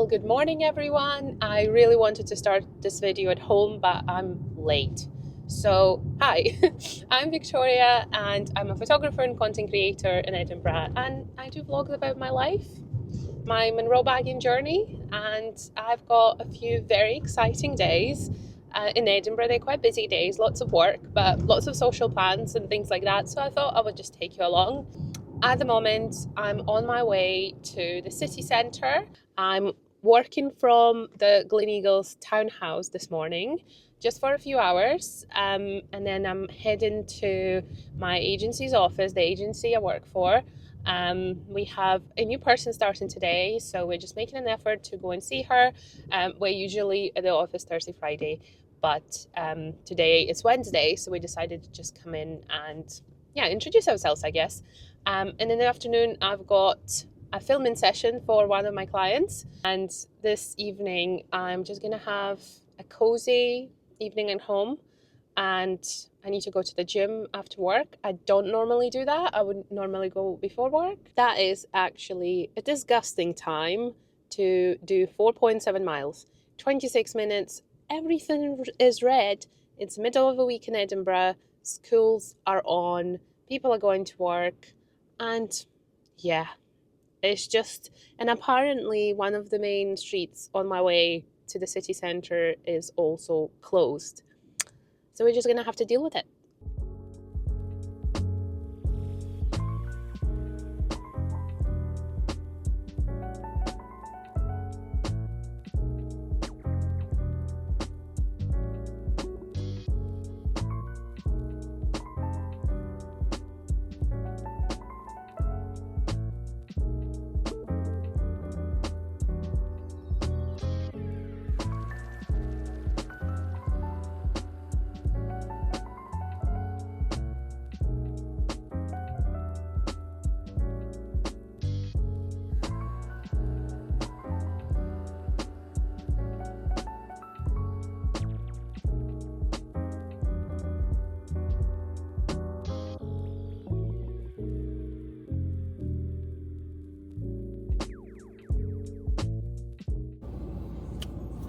good morning everyone. I really wanted to start this video at home, but I'm late. So, hi, I'm Victoria and I'm a photographer and content creator in Edinburgh, and I do vlogs about my life, my Monroe bagging journey, and I've got a few very exciting days in Edinburgh. They're quite busy days, lots of work, but lots of social plans and things like that, so I thought I would just take you along. At the moment, I'm on my way to the city centre. I'm working from the Gleneagles Townhouse this morning, just for a few hours, and then I'm heading to my agency's office, the agency I work for. We have a new person starting today, so we're just making an effort to go and see her. We're usually at the office Thursday, Friday, but today it's Wednesday, so we decided to just come in and introduce ourselves, I guess. And in the afternoon, I've got a filming session for one of my clients. And this evening, I'm just going to have a cozy evening at home. And I need to go to the gym after work. I don't normally do that. I would normally go before work. That is actually a disgusting time to do 4.7 miles, 26 minutes. Everything is red. It's middle of the week in Edinburgh. Schools are on. People are going to work. And yeah, it's just, and apparently one of the main streets on my way to the city centre is also closed. So we're just going to have to deal with it.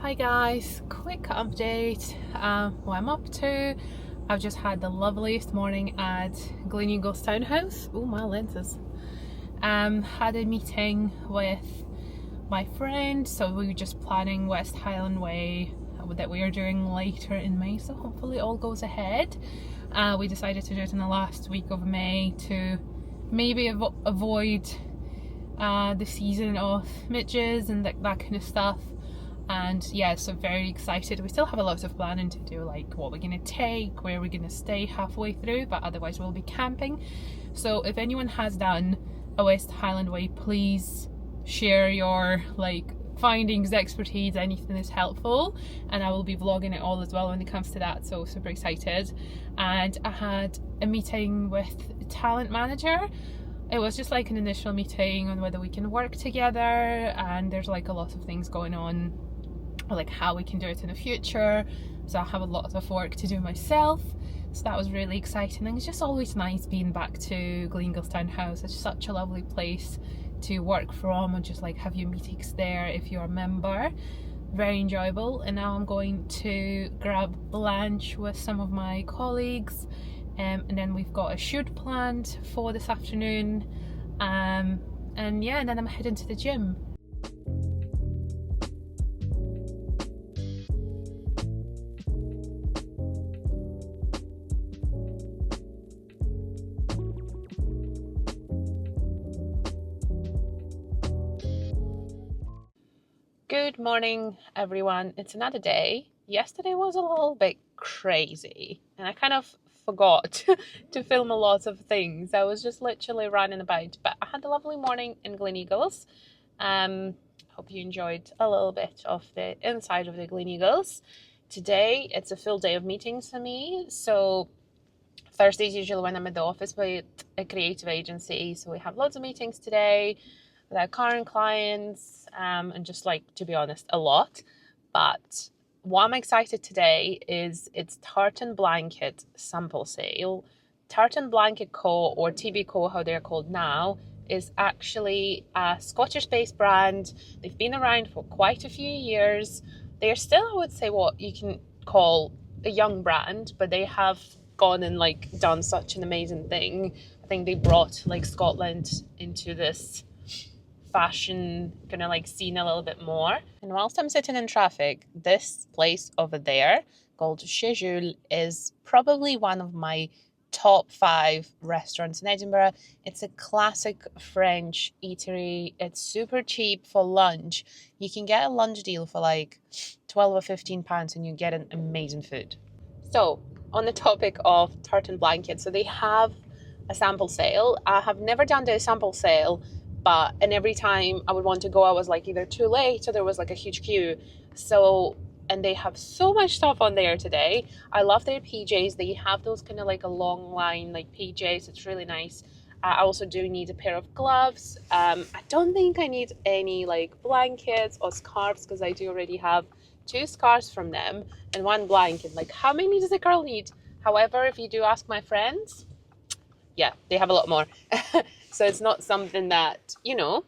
Hi guys, quick update what I'm up to. I've just had the loveliest morning at Gleneagles Townhouse. Oh, my lenses. Had a meeting with my friend, so we were just planning West Highland Way that we are doing later in May, so hopefully all goes ahead. We decided to do it in the last week of May to maybe avoid the season of midges and that kind of stuff. And yeah, so very excited. We still have a lot of planning to do, like what we're going to take, where we're going to stay halfway through, but otherwise we'll be camping. So if anyone has done a West Highland Way, please share your findings, expertise, anything is helpful, and I will be vlogging it all as well when it comes to that, so super excited. And I had a meeting with a talent manager. It was just like an initial meeting on whether we can work together, and there's like a lot of things going on, like how we can do it in the future. So I have a lot of work to do myself, so that was really exciting. And it's just always nice being back to Gleneagles Townhouse. It's such a lovely place to work from and just have your meetings there if you're a member. Very enjoyable. And now I'm going to grab lunch with some of my colleagues, and then we've got a shoot planned for this afternoon, and then I'm heading to the gym. Good morning everyone, it's another day. Yesterday was a little bit crazy and I kind of forgot to film a lot of things. I was just literally running about, but I had a lovely morning in Gleneagles. Hope you enjoyed a little bit of the inside of the Gleneagles. Today it's a full day of meetings for me, so Thursdays usually when I'm at the office with a creative agency, so we have lots of meetings today with our current clients, and just to be honest, a lot. But what I'm excited today is it's tartan blanket sample sale. Tartan Blanket Co, or TBCo how they're called now, is actually a Scottish-based brand. They've been around for quite a few years. They're still, I would say, what you can call a young brand, but they have gone and like done such an amazing thing. I think they brought like Scotland into this fashion kind of like scene a little bit more. And whilst I'm sitting in traffic, this place over there called Chez Jules is probably one of my top 5 restaurants in Edinburgh. It's a classic French eatery. It's super cheap for lunch. You can get a lunch deal for like 12 or 15 pounds and you get an amazing food. So on the topic of tartan blankets, so they have a sample sale. I have never done the sample sale, and every time I would want to go, I was like either too late or there was like a huge queue. And they have so much stuff on there today. I love their PJs. They have those kind of like a long line like PJs. It's really nice. I also do need a pair of gloves. I don't think I need any like blankets or scarves because I do already have 2 scarves from them and 1 blanket. Like, how many does a girl need? However, if you do ask my friends, yeah, they have a lot more. So it's not something that, you know,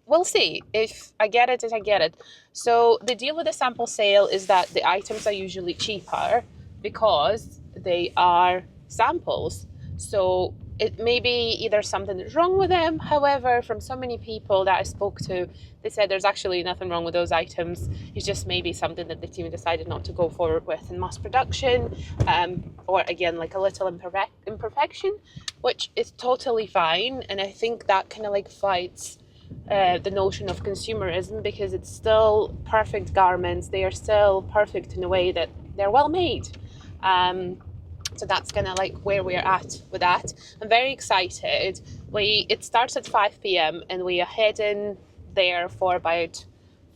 we'll see. If I get it, I get it. So the deal with the sample sale is that the items are usually cheaper because they are samples. So it may be either something that's wrong with them. However, from so many people that I spoke to, they said there's actually nothing wrong with those items. It's just maybe something that the team decided not to go forward with in mass production, or again, like a little imperfection, which is totally fine. And I think that kind of like fights the notion of consumerism, because it's still perfect garments. They are still perfect in a way that they're well made. So that's kind of like where we're at with that. I'm very excited. It starts at 5 p.m. and we are heading there for about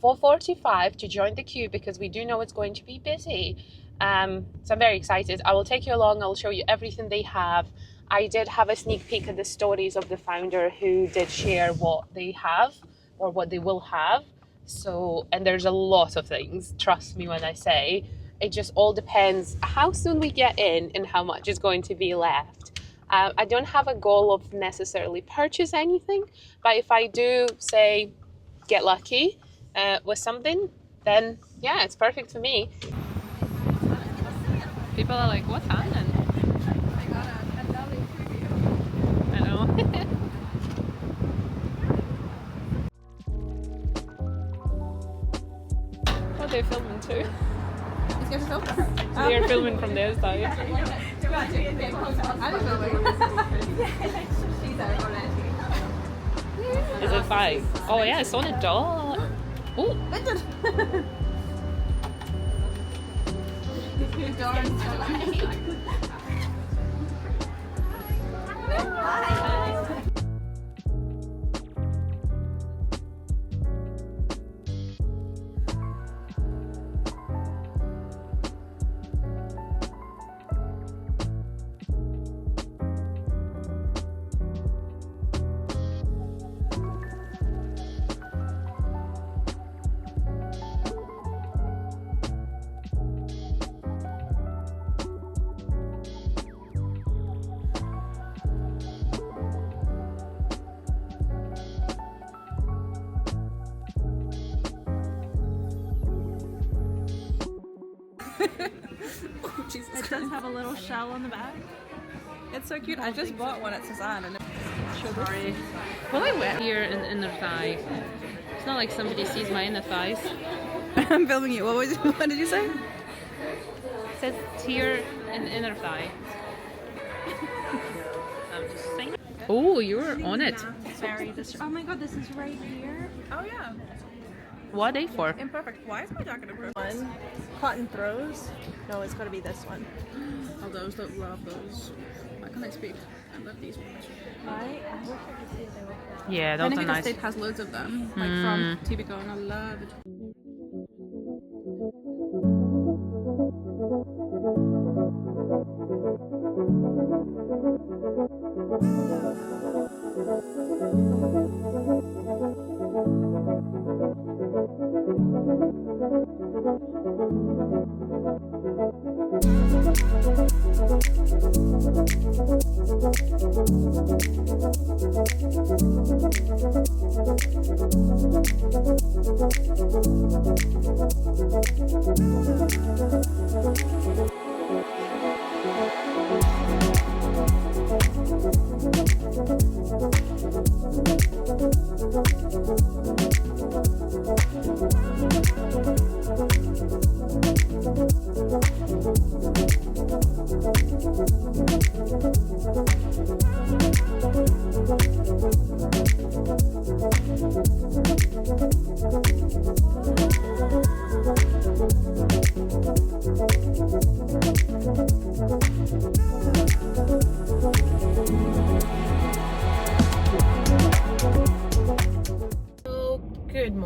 4:45 to join the queue because we do know it's going to be busy. So I'm very excited. I will take you along. I'll show you everything they have. I did have a sneak peek at the stories of the founder who did share what they have or what they will have. So, and there's a lot of things, trust me when I say. It just all depends how soon we get in and how much is going to be left. I don't have a goal of necessarily purchase anything, but if I do, say, get lucky with something, then yeah, it's perfect for me. People are like, what's happening? I got a lovely preview. I know. Oh, they're filming too. They're filming from their side. Is it 5? Oh yeah, it's on a dot. Oh. Oh, Jesus. It does have a little shell on the back. It's so cute. I just bought one at Suzanne and Sorry. Will I wear here in the inner thigh? It's not like somebody sees my inner thighs. I'm filming you. What did you say? It says tear in the inner thigh. I'm just saying. Oh, you're on it. Oh my god, this is right here. Oh yeah. What are they for? Imperfect. Why is my jacket imperfect? One. Cotton throws. No, it's gotta be this one. Oh, those don't love those. Why can't I speak? I love these ones. I wish I could see if they were. Yeah, those are Gleneagles nice. State has loads of them, like from TBCo, and I love it.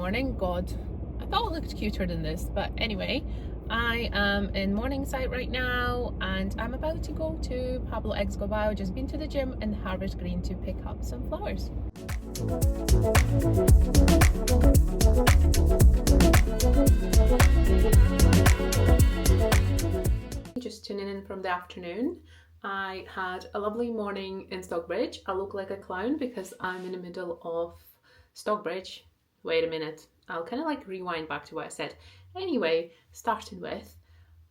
morning. God, I thought it looked cuter than this, but anyway, I am in Morningside right now and I'm about to go to Pablo Escobar. I've just been to the gym in Harvest Green to pick up some flowers. Just tuning in from the afternoon. I had a lovely morning in Stockbridge. I look like a clown because I'm in the middle of Stockbridge. Wait a minute, I'll kind of like rewind back to what I said. Anyway, starting with,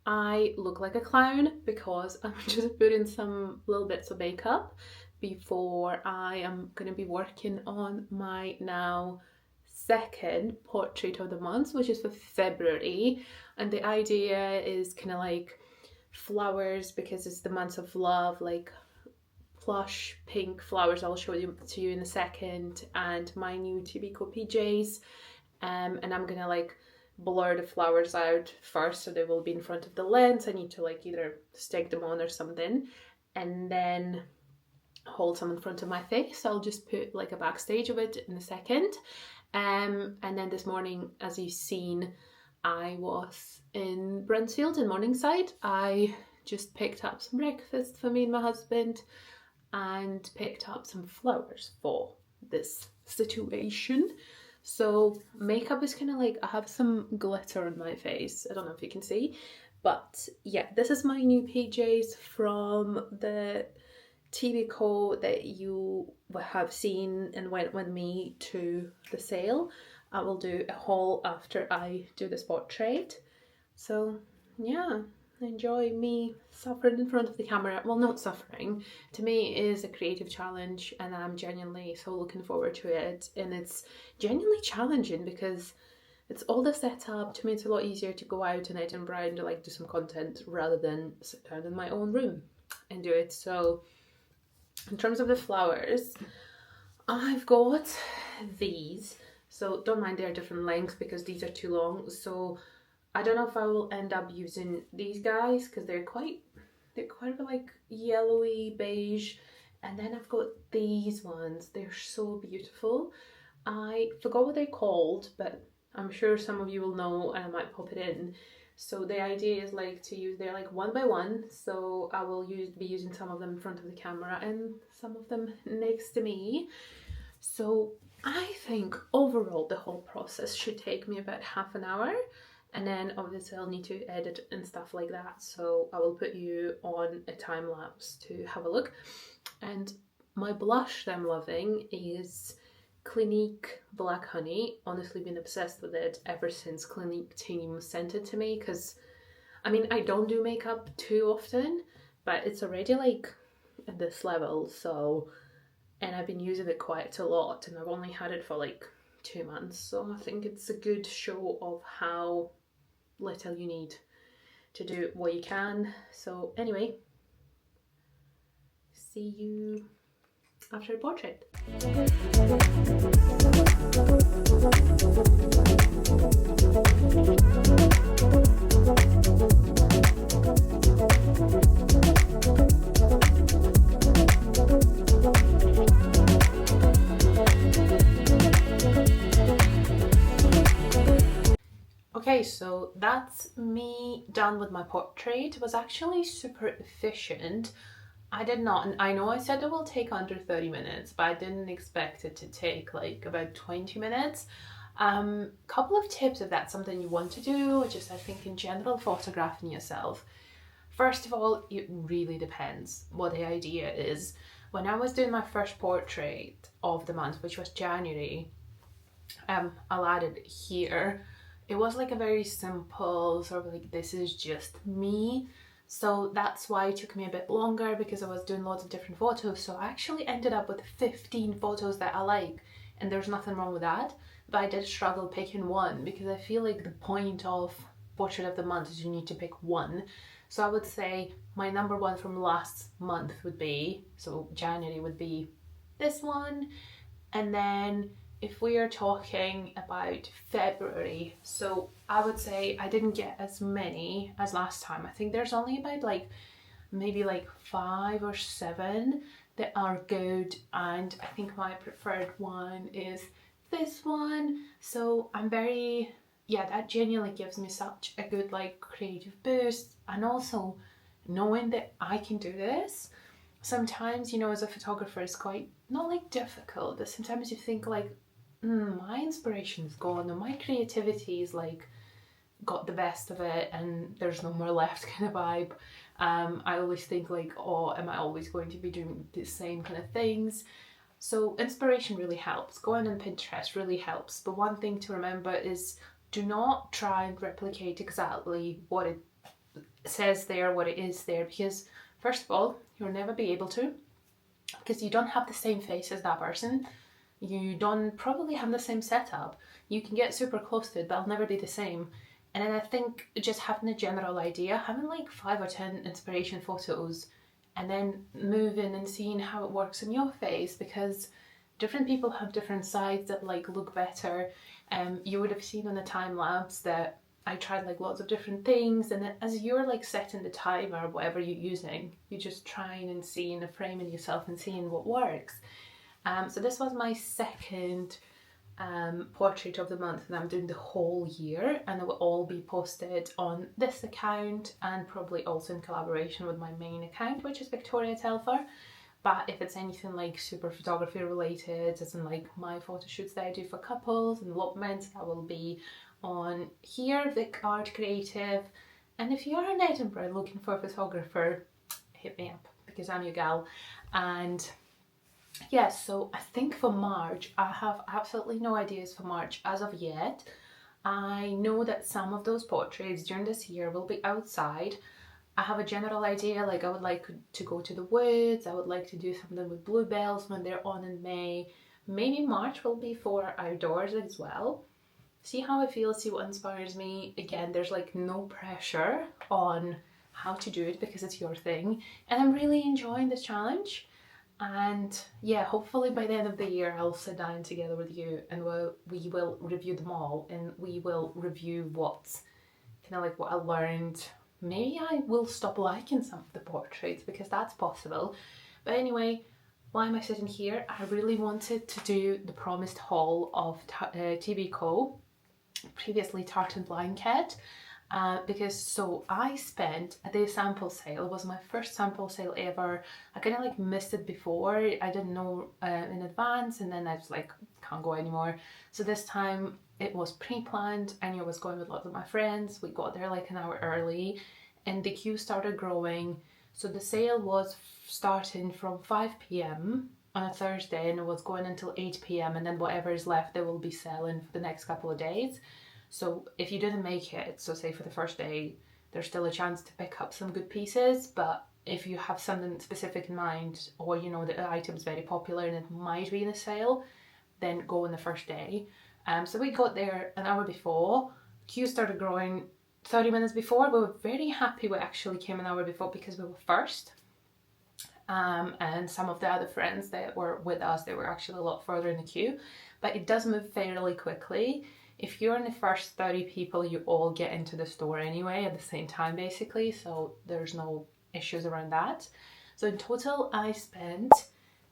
I look like a clown because I'm just putting some little bits of makeup before I am going to be working on my now second portrait of the month, which is for February. And the idea is kind of like flowers because it's the month of love, like plush pink flowers. I'll show you to you in a second, and my new TBCo PJs, and I'm gonna like blur the flowers out first so they will be in front of the lens. I need to like either stick them on or something and then hold some in front of my face. I'll just put like a backstage of it in a second. And then this morning, as you've seen, I was in Brentfield in Morningside. I just picked up some breakfast for me and my husband and picked up some flowers for this situation. So makeup is kind of like, I have some glitter on my face. I don't know if you can see, but yeah, this is my new PJs from the TBCo that you have seen and went with me to the sale. I will do a haul after I do this portrait. So yeah, enjoy me suffering in front of the camera. Well, not suffering. To me, it is a creative challenge and I'm genuinely so looking forward to it. And it's genuinely challenging because it's all the setup. To me, it's a lot easier to go out in Edinburgh and like do some content rather than sit down in my own room and do it. So in terms of the flowers, I've got these. So don't mind they're different lengths because these are too long. So I don't know if I will end up using these guys because they're quite like yellowy beige. And then I've got these ones. They're so beautiful. I forgot what they're called, but I'm sure some of you will know and I might pop it in. So the idea is like to use, they're like one by one. So I will be using some of them in front of the camera and some of them next to me. So I think overall the whole process should take me about half an hour, and then obviously I'll need to edit and stuff like that, so I will put you on a time lapse to have a look. And my blush that I'm loving is Clinique Black Honey. Honestly been obsessed with it ever since Clinique team sent it to me, because I mean I don't do makeup too often, but it's already like at this level, so, and I've been using it quite a lot and I've only had it for like 2 months, so I think it's a good show of how little you need to do what you can. So anyway, see you after the portrait. Okay, so that's me done with my portrait. It was actually super efficient. I did not, and I know I said it will take under 30 minutes, but I didn't expect it to take like about 20 minutes. Couple of tips if that's something you want to do, just I think in general photographing yourself. First of all, it really depends what the idea is. When I was doing my first portrait of the month, which was January, I'll add it here. It was like a very simple sort of like, this is just me. So that's why it took me a bit longer, because I was doing lots of different photos. So I actually ended up with 15 photos that I like, and there's nothing wrong with that. But I did struggle picking one, because I feel like the point of portrait of the month is you need to pick one. So I would say my number one from last month would be, so January would be this one. And then if we are talking about February, so I would say I didn't get as many as last time. I think there's only about like maybe like 5 or 7 that are good, and I think my preferred one is this one. So I'm very, yeah, that genuinely gives me such a good like creative boost. And also knowing that I can do this, sometimes, you know, as a photographer, it's quite not like difficult, but sometimes you think like, my inspiration's gone or my creativity is like got the best of it and there's no more left kind of vibe. I always think like, oh, am I always going to be doing the same kind of things? So inspiration really helps. Going on Pinterest really helps. But one thing to remember is do not try and replicate exactly what it says there, what it is there, because first of all, you'll never be able to, because you don't have the same face as that person. You don't probably have the same setup. You can get super close to it, but it'll never be the same. And then I think just having a general idea, having like 5 or 10 inspiration photos, and then moving and seeing how it works in your face, because different people have different sides that like look better. You would have seen on the time lapse that I tried like lots of different things, and then as you're like setting the timer or whatever you're using, you're just trying and seeing and framing yourself and seeing what works. So this was my second portrait of the month that I'm doing the whole year, and it will all be posted on this account and probably also in collaboration with my main account, which is viktoriiatelfer. But if it's anything like super photography related, as in like my photo shoots that I do for couples and elopements, that will be on here, Vic Art Creative. And if you are in Edinburgh looking for a photographer, hit me up because I'm your gal. And yes, so I think for March, I have absolutely no ideas for March as of yet. I know that some of those portraits during this year will be outside. I have a general idea, like I would like to go to the woods, I would like to do something with bluebells when they're on in May. Maybe March will be for outdoors as well. See how I feel, see what inspires me. Again, there's like no pressure on how to do it because it's your thing. And I'm really enjoying this challenge. And yeah, hopefully by the end of the year I'll sit down together with you and we will review them all, and we will review what's kind of like what I learned. Maybe I will stop liking some of the portraits because that's possible. But anyway, why am I sitting here? I really wanted to do the promised haul of TBCo, previously Tartan Blanket. Because so I spent the sample sale, it was my first sample sale ever. I kind of like missed it before, I didn't know in advance, and then I was like, can't go anymore. So this time it was pre-planned. I knew I was going with lots of my friends. We got there like an hour early and the queue started growing. So the sale was starting from 5 p.m. on a Thursday and it was going until 8 p.m. and then whatever is left they will be selling for the next couple of days. So if you didn't make it, so say for the first day, there's still a chance to pick up some good pieces, but if you have something specific in mind, or you know that the item's very popular and it might be in a sale, then go on the first day. So we got there an hour before, queue started growing 30 minutes before. We were very happy we actually came an hour before because we were first. And some of the other friends that were with us, they were actually a lot further in the queue, but it does move fairly quickly. If you're in the first 30 people, you all get into the store anyway at the same time basically, so there's no issues around that. So in total I spent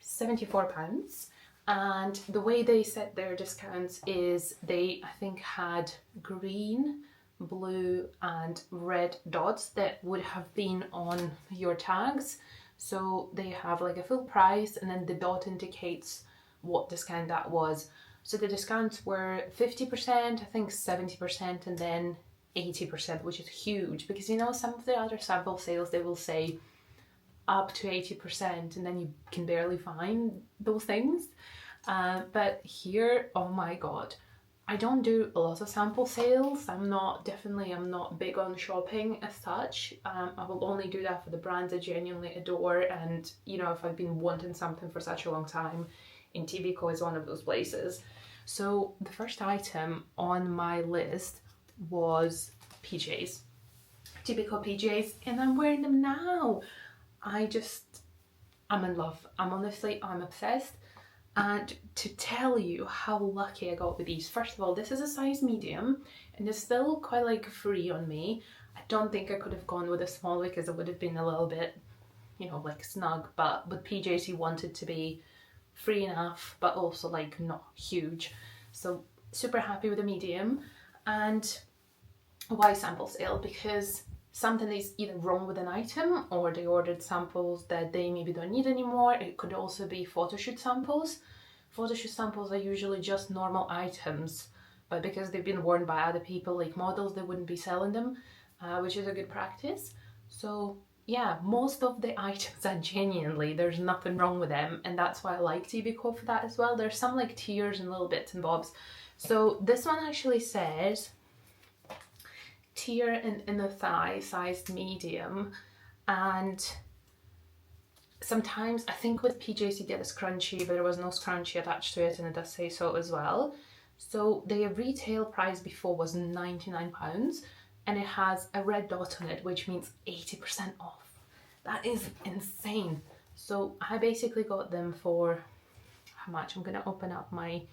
£74, and the way they set their discounts is they, I think, had green, blue and red dots that would have been on your tags. So they have like a full price and then the dot indicates what discount that was. So the discounts were 50%, I think 70%, and then 80%, which is huge because you know some of the other sample sales they will say up to 80% and then you can barely find those things. But here, oh my god, I don't do a lot of sample sales. I'm not big on shopping as such. I will only do that for the brands I genuinely adore, and you know, if I've been wanting something for such a long time, in TBCo is one of those places. So the first item on my list was PJs, TBCo PJs, and I'm wearing them now. I'm in love. I'm obsessed. And to tell you how lucky I got with these, first of all, this is a size medium and it's still quite like free on me. I don't think I could have gone with a small because it would have been a little bit, you know, like snug, but with PJs you want it to be free enough but also like not huge. So super happy with the medium. And why sample sale? Because something is either wrong with an item, or they ordered samples that they maybe don't need anymore. It could also be photoshoot samples. Photoshoot samples are usually just normal items, but because they've been worn by other people, like models, they wouldn't be selling them, which is a good practice. So yeah, most of the items are genuinely, there's nothing wrong with them, and that's why I like TBCo for that as well. There's some like tears and little bits and bobs. So this one actually says tear in inner thigh, sized medium, and sometimes I think with PJs you get a scrunchie, but there was no scrunchie attached to it, and it does say so as well. So the retail price before was £99, and it has a red dot on it, which means 80% off. That is insane. So I basically got them for how much? I'm gonna open up my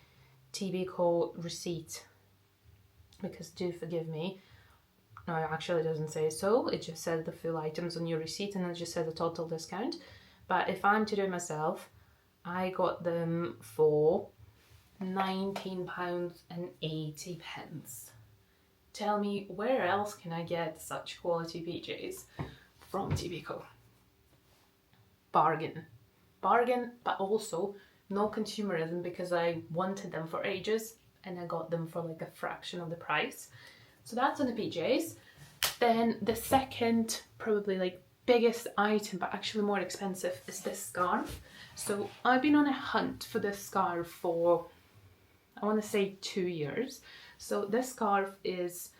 TBCo receipt, because do forgive me. No, it actually doesn't say so. It just says the full items on your receipt, and it just says the total discount. But if I'm to do it myself, I got them for £19.80. Tell me, where else can I get such quality PJs from TBCo? Bargain. Bargain, but also no consumerism, because I wanted them for ages and I got them for like a fraction of the price. So that's on the PJs. Then the second, probably like biggest item, but actually more expensive, is this scarf. So I've been on a hunt for this scarf for, I want to say 2 years. So this scarf is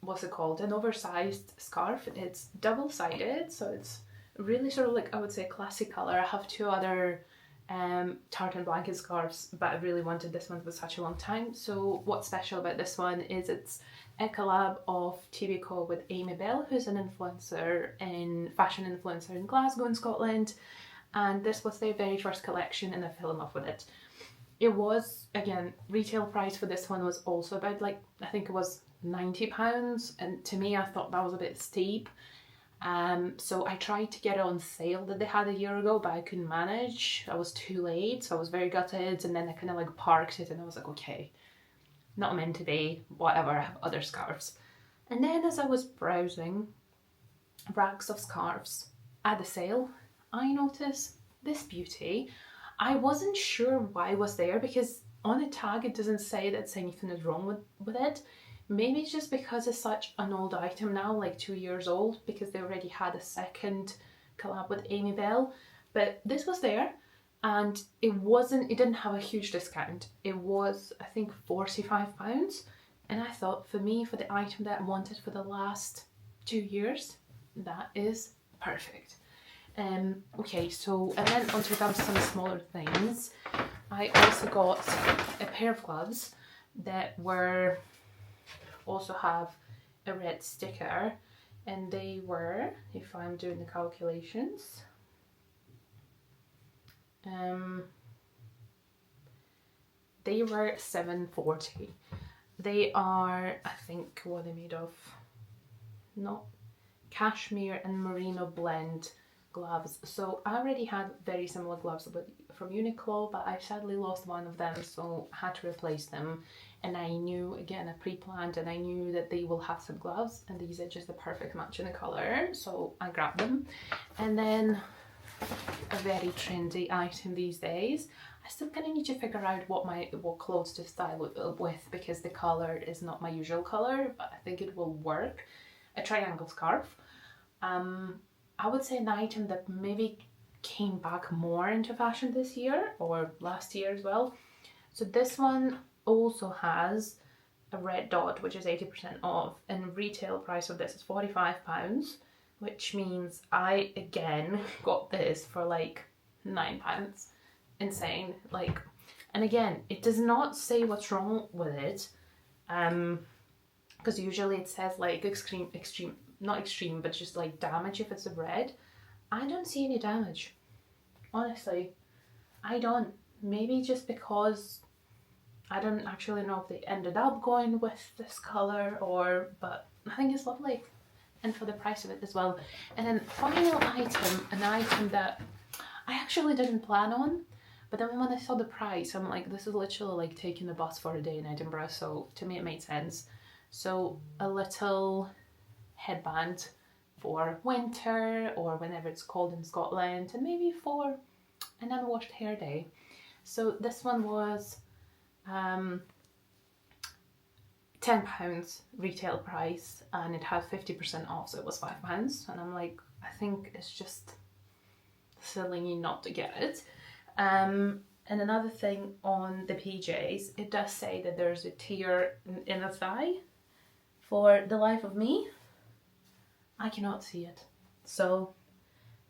what's it called? An oversized scarf. It's double-sided, so it's really sort of like, I would say, classic color. I have 2 other tartan blanket scarves, but I really wanted this one for such a long time. So what's special about this one is it's a collab of TBCo with Amy Bell, who's an influencer fashion influencer in Glasgow in Scotland, and this was their very first collection, and I fell in love with it. It was, again, retail price for this one was also about, like, I think it was £90, and to me I thought that was a bit steep. So I tried to get it on sale that they had a year ago, but I couldn't manage. I was too late, so I was very gutted, and then I kind of like parked it, and I was like, okay, not meant to be, whatever, I have other scarves. And then as I was browsing racks of scarves at the sale, I noticed this beauty. I wasn't sure why it was there, because on the tag it doesn't say that anything is wrong with it. Maybe it's just because it's such an old item now, like 2 years old, because they already had a second collab with Amy Bell. But this was there, and it didn't have a huge discount. It was, I think, £45. And I thought, for me, for the item that I wanted for the last 2 years, that is perfect. Okay, so, and then onto some smaller things. I also got a pair of gloves that were also have a red sticker, and they were, if I'm doing the calculations, they were £7.40. They are, I think, what are they made of? Not cashmere and merino blend gloves. So I already had very similar gloves from Uniqlo, but I sadly lost one of them, so I had to replace them. And I knew, again, I pre-planned, and I knew that they will have some gloves, and these are just the perfect match in the colour, so I grabbed them. And then a very trendy item these days. I still kind of need to figure out what clothes to style with, because the colour is not my usual colour, but I think it will work. A triangle scarf. I would say an item that maybe came back more into fashion this year, or last year as well. So this one also has a red dot, which is 80% off, and retail price of this is £45, which means I again got this for like £9. Insane. Like, and again, it does not say what's wrong with it, because usually it says like extreme, not extreme, but just like damage if it's a red. I don't see any damage, honestly. I don't. Maybe just because I don't actually know if they ended up going with this colour, but I think it's lovely, and for the price of it as well. And then final item, an item that I actually didn't plan on, But then when I saw the price, I'm like, this is literally like taking the bus for a day in Edinburgh, so to me it made sense. So a little headband for winter or whenever it's cold in Scotland, and maybe for an unwashed hair day. So this one was £10 retail price, and it had 50% off, so it was £5. And I'm like, I think it's just silly not to get it. And another thing on the PJs, it does say that there's a tear in the thigh. For the life of me, I cannot see it. So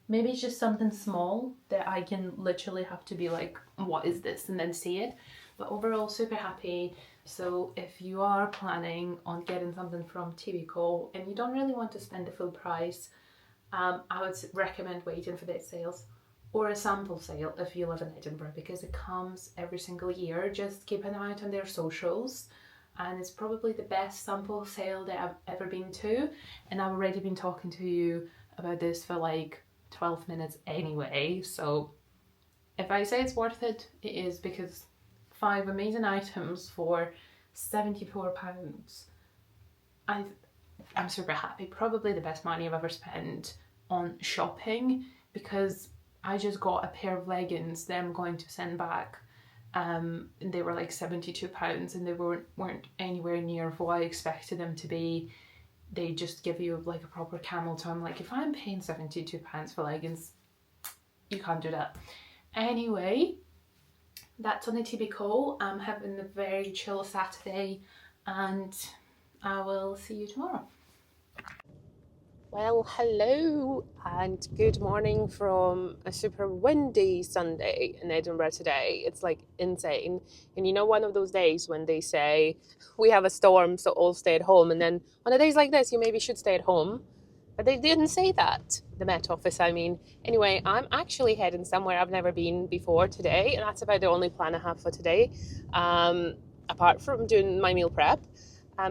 maybe it's just something small that I can literally have to be like, what is this? And then see it. But overall, super happy. So if you are planning on getting something from TBCo and you don't really want to spend the full price, I would recommend waiting for their sales or a sample sale if you live in Edinburgh, because it comes every single year. Just keep an eye out on their socials, and it's probably the best sample sale that I've ever been to. And I've already been talking to you about this for like 12 minutes anyway. So if I say it's worth it, it is, because 5 amazing items for £74. I'm super happy. Probably the best money I've ever spent on shopping, because I just got a pair of leggings that I'm going to send back. And they were like £72, and they weren't anywhere near what I expected them to be. They just give you like a proper camel toe. I'm like, if I'm paying £72 for leggings, you can't do that. Anyway, that's on the TBCo. I'm having a very chill Saturday, and I will see you tomorrow. Well, hello and good morning from a super windy Sunday in Edinburgh today. It's like insane. And you know, one of those days when they say we have a storm, so all stay at home, and then on a days like this you maybe should stay at home. But they didn't say that, the Met Office, I mean. Anyway, I'm actually heading somewhere I've never been before today, and that's about the only plan I have for today, apart from doing my meal prep.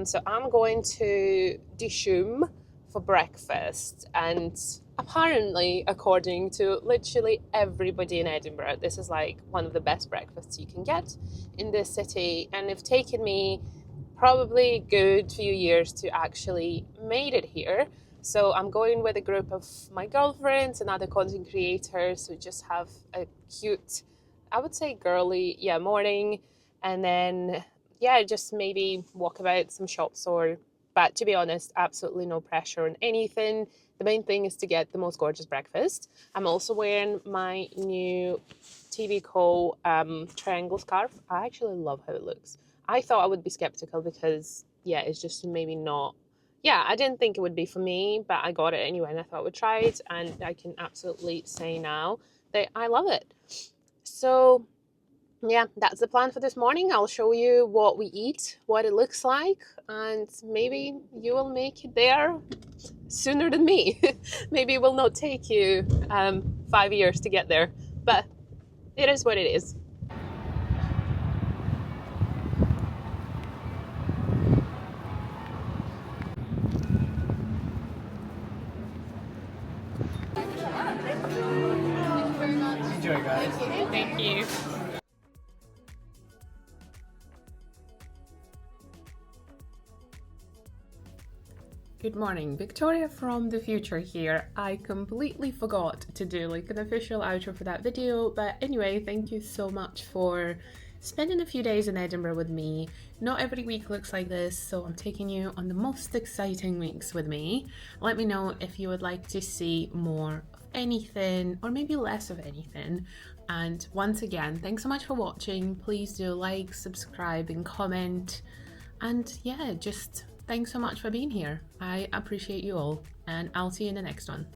So I'm going to Dishoom for breakfast, and apparently, according to literally everybody in Edinburgh, this is like one of the best breakfasts you can get in this city, and it's taken me probably a good few years to actually made it here. So I'm going with a group of my girlfriends and other content creators who just have a cute, I would say girly, morning, and then just maybe walk about some shops, but to be honest, absolutely no pressure on anything. The main thing is to get the most gorgeous breakfast. I'm also wearing my new TBCo triangle scarf. I actually love how it looks. I thought I would be skeptical because it's just maybe not. I didn't think it would be for me, but I got it anyway and I thought I would try it, and I can absolutely say now that I love it. So that's the plan for this morning. I'll show you what we eat, what it looks like, and maybe you will make it there sooner than me. Maybe it will not take you 5 years to get there, but it is what it is. Enjoy, guys. Thank you. Good morning, Victoria from the future here. I completely forgot to do like an official outro for that video, but anyway, thank you so much for spending a few days in Edinburgh with me. Not every week looks like this, so I'm taking you on the most exciting weeks with me. Let me know if you would like to see more of anything or maybe less of anything. And once again, thanks so much for watching. Please do like, subscribe and comment, and just thanks so much for being here. I appreciate you all, and I'll see you in the next one.